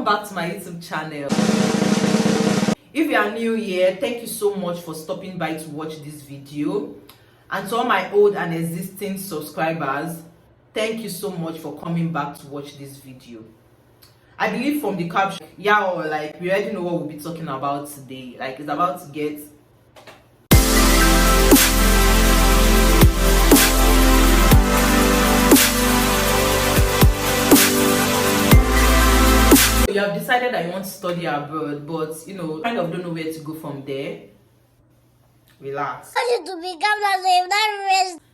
back to my YouTube channel. If you are new here, thank you so much for stopping by to watch this video. And to all my old and existing subscribers, thank you so much for coming back to watch this video. I believe from the caption, we already know what we'll be talking about today. It's about to get you have decided that you want to study abroad, but kind of don't know where to go from there. Relax,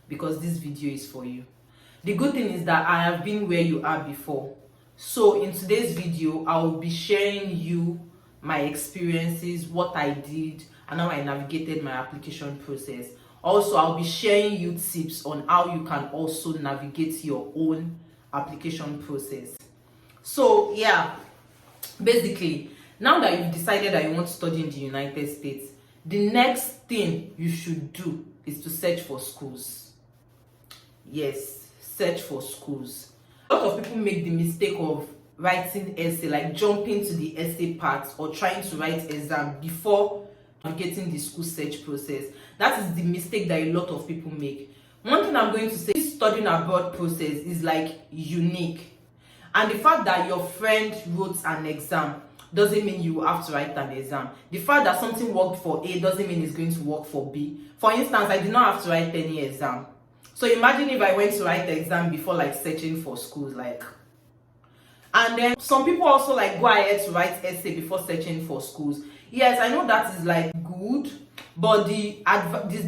because this video is for you. The good thing is that I have been where you are before, so in today's video I will be sharing you my experiences, what I did, and how I navigated my application process. Also, I'll be sharing you tips on how you can also navigate your own application process. So yeah, basically, now that you've decided that you want to study in the United States, the next thing you should do is to search for schools. Yes, search for schools. A lot of people make the mistake of writing essay, like jumping to the essay part or trying to write exam before getting the school search process. That is the mistake that a lot of people make. One thing I'm going to say, this studying abroad process is unique. And the fact that your friend wrote an exam doesn't mean you have to write an exam. The fact that something worked for A doesn't mean it's going to work for B. For instance, I did not have to write any exam. So imagine if I went to write the exam before searching for schools, and then some people also go ahead to write essay before searching for schools. Yes, I know that is good, but the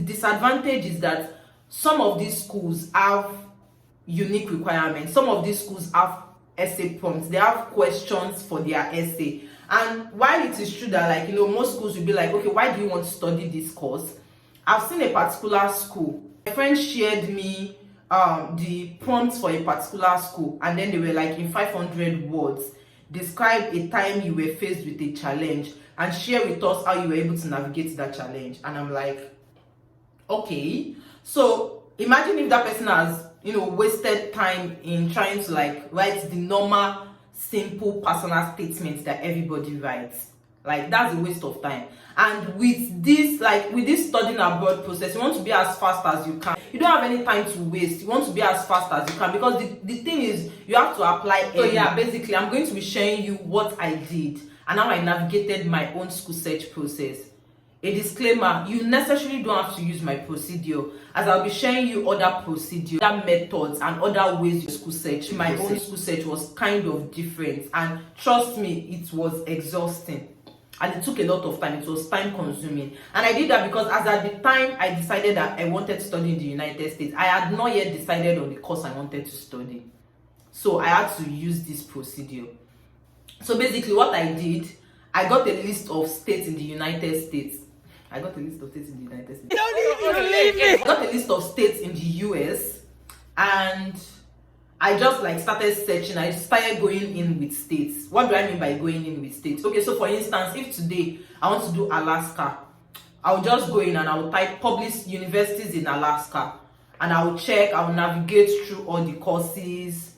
disadvantage is that some of these schools have unique requirements. Some of these schools have essay prompts. They have questions for their essay. And while it is true that most schools will be okay, why do you want to study this course? I've seen a particular school. My friend shared me the prompts for a particular school, and then they were in 500 words. Describe a time you were faced with a challenge and share with us how you were able to navigate that challenge. And I'm okay. So imagine if that person has wasted time in trying to write the normal simple personal statements that everybody writes. That's a waste of time. And with this studying abroad process, you want to be as fast as you can. You don't have any time to waste. You want to be as fast as you can, because the thing is, you have to apply. So yeah, basically I'm going to be sharing you what I did and how I navigated my own school search process. A disclaimer, you necessarily don't have to use my procedure, as I'll be sharing you other procedures, other methods, and other ways you school search. My own school search was kind of different, and trust me, it was exhausting. And it took a lot of time. It was time consuming. And I did that because as at the time I decided that I wanted to study in the United States, I had not yet decided on the course I wanted to study. So I had to use this procedure. So basically what I did, I got a list of states in the United States. I got a list of states in the United States. I got a list of states in the US, and I just started searching. I started going in with states. What do I mean by going in with states? Okay, so for instance, if today I want to do Alaska, I'll just go in and I'll type public universities in Alaska, and I'll check, I'll navigate through all the courses,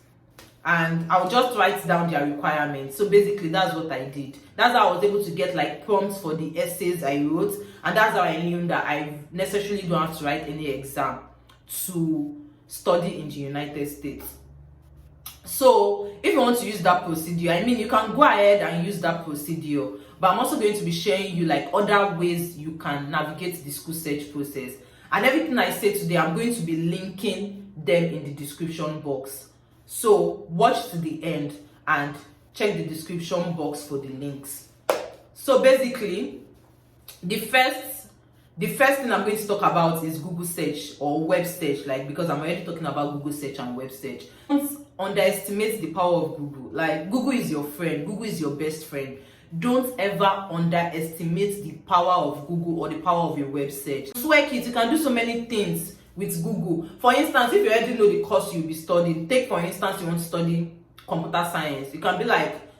and I'll just write down their requirements. So basically that's what I did. That's how I was able to get prompts for the essays I wrote, and that's how I knew that I necessarily don't have to write any exam to study in the United States. So if you want to use that procedure, you can go ahead and use that procedure, but I'm also going to be sharing you other ways you can navigate the school search process. And everything I say today, I'm going to be linking them in the description box. So watch to the end and check the description box for the links. So basically, the first thing I'm going to talk about is Google search or web search, because I'm already talking about Google search and web search. Don't underestimate the power of Google. Google is your friend. Google is your best friend. Don't ever underestimate the power of Google or the power of your web search. Swear kids, you can do so many things with Google. For instance, if you already know the course you'll be studying, take for instance you want to study computer science. You can be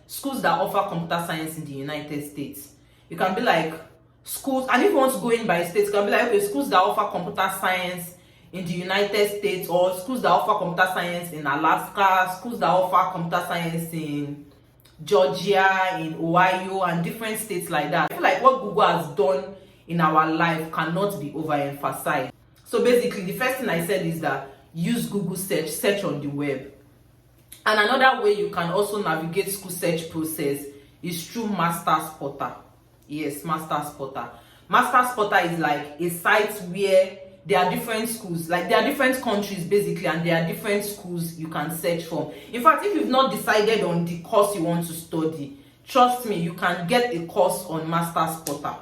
schools that offer computer science in the United States. You can be schools, and if you want to go in by states, you can be okay, schools that offer computer science in the United States, or schools that offer computer science in Alaska, schools that offer computer science in Georgia, in Ohio, and different states like that. I feel like what Google has done in our life cannot be overemphasized. So basically, the first thing I said is that use Google search on the web. And another way you can also navigate school search process is through Master Spota. Yes, Master Spota. Master Spota is like a site where there are different schools, like there are different countries basically, and there are different schools you can search from. In fact, if you've not decided on the course you want to study, trust me, you can get a course on Master Spota.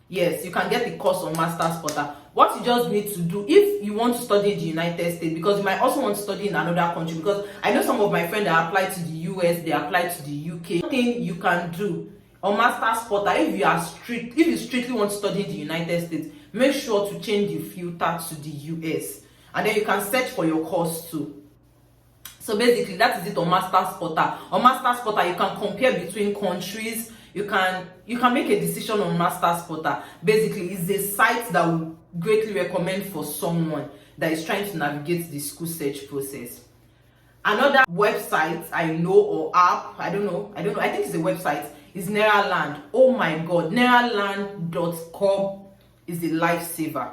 Yes, you can get a course on Master Spota. What you just need to do, if you want to study in the United States, because you might also want to study in another country, because I know some of my friends that apply to the US, they apply to the UK. One thing you can do on Master Spota, if you strictly want to study in the United States, make sure to change the filter to the US, and then you can search for your course too. So basically, that is it on Master Spota. On Master Spota, you can compare between countries. You can make a decision on Master Spota. Basically, it's a site that we greatly recommend for someone that is trying to navigate the school search process. Another website I know, or app, I don't know, I think it's a website, is Nieland. Oh my god, Nieland.com is a lifesaver.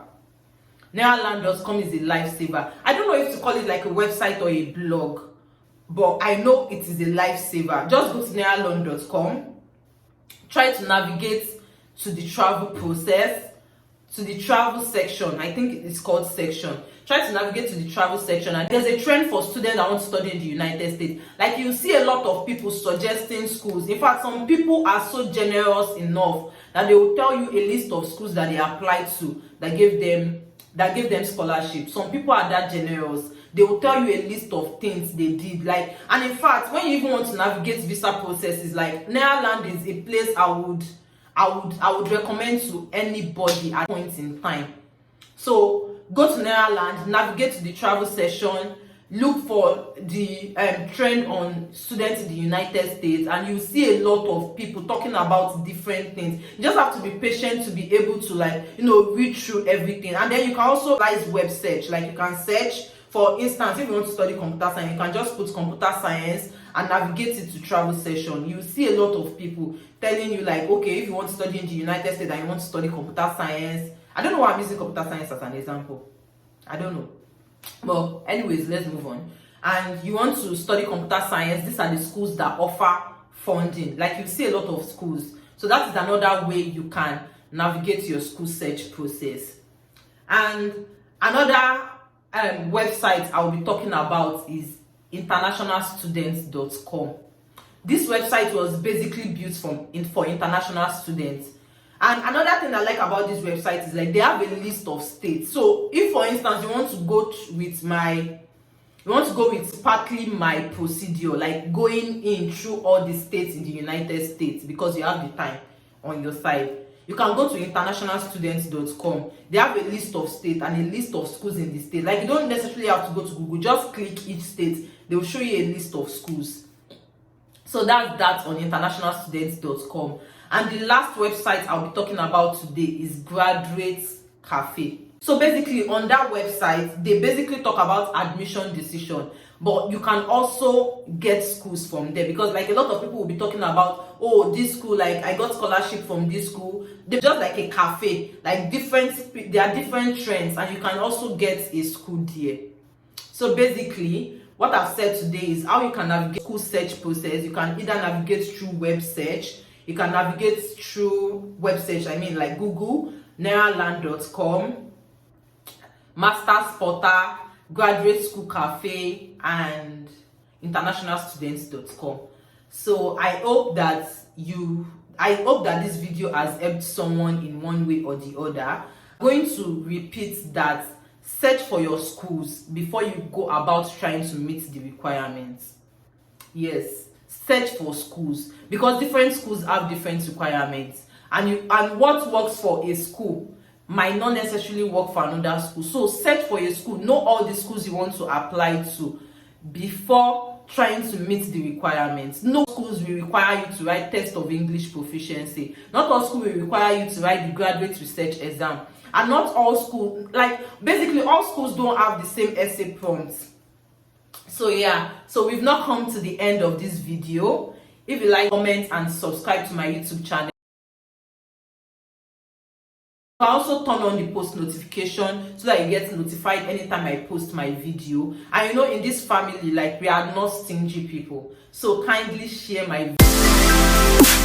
Nieland.com is a lifesaver. I don't know if to call it like a website or a blog, but I know it is a lifesaver. Just go to Nieland.com, try to navigate to the travel process, to the travel section. I think it's called section. Try to navigate to the travel section, and there's a trend for students that want to study in the United States. Like, you see a lot of people suggesting schools. In fact, some people are so generous enough that they will tell you a list of schools that they applied to that gave them scholarship. Some people are that generous. They will tell you a list of things they did. Like, and in fact, when you even want to navigate visa processes, like, Nieland is a place I would recommend to anybody at point in time. So go to Nieland, navigate to the travel section, look for the trend on students in the United States, and you see a lot of people talking about different things. You just have to be patient to be able to, like, read through everything. And then you can also utilize web search. Like, you can search, for instance, if you want to study computer science, you can just put computer science and navigate it to travel session. You see a lot of people telling you, like, okay, if you want to study in the United States and you want to study computer science, I don't know why I'm using computer science as an example. I don't know. Well, anyways, let's move on. And you want to study computer science, these are the schools that offer funding. Like, you see a lot of schools. So that is another way you can navigate your school search process. And another website I'll be talking about is internationalstudents.com. This website was basically built for international students. And another thing I like about this website is, like, they have a list of states. So if, for instance, you want to go with partly my procedure, like going in through all the states in the United States, because you have the time on your side, you can go to internationalstudents.com. They have a list of states and a list of schools in the state. Like, you don't necessarily have to go to Google, just click each state, they will show you a list of schools. So that's that on internationalstudents.com. And the last website I'll be talking about today is Graduate Cafe. So basically, on that website, they basically talk about admission decision, but you can also get schools from there, because, like, a lot of people will be talking about, oh, this school, like, I got scholarship from this school. They're just like a cafe, like, there are different trends, and you can also get a school there. So basically, what I've said today is how you can navigate school search process. You can either navigate through web search, you can navigate through web search, like Google, Nieland.com, Master Spota, Graduate School Cafe, and internationalstudents.com. So I hope that this video has helped someone in one way or the other. I'm going to repeat that: search for your schools before you go about trying to meet the requirements. Yes, search for schools, because different schools have different requirements, and what works for a school might not necessarily work for another school. So search for a school, know all the schools you want to apply to before trying to meet the requirements. No schools will require you to write test of English proficiency. Not all schools will require you to write the graduate research exam. And not all schools, like, basically all schools don't have the same essay prompts. So yeah, so we've now come to the end of this video. If you like, comment and subscribe to my YouTube channel. You can also turn on the post notification so that you get notified anytime I post my video. And you know, in this family, like, we are not stingy people, so kindly share my video.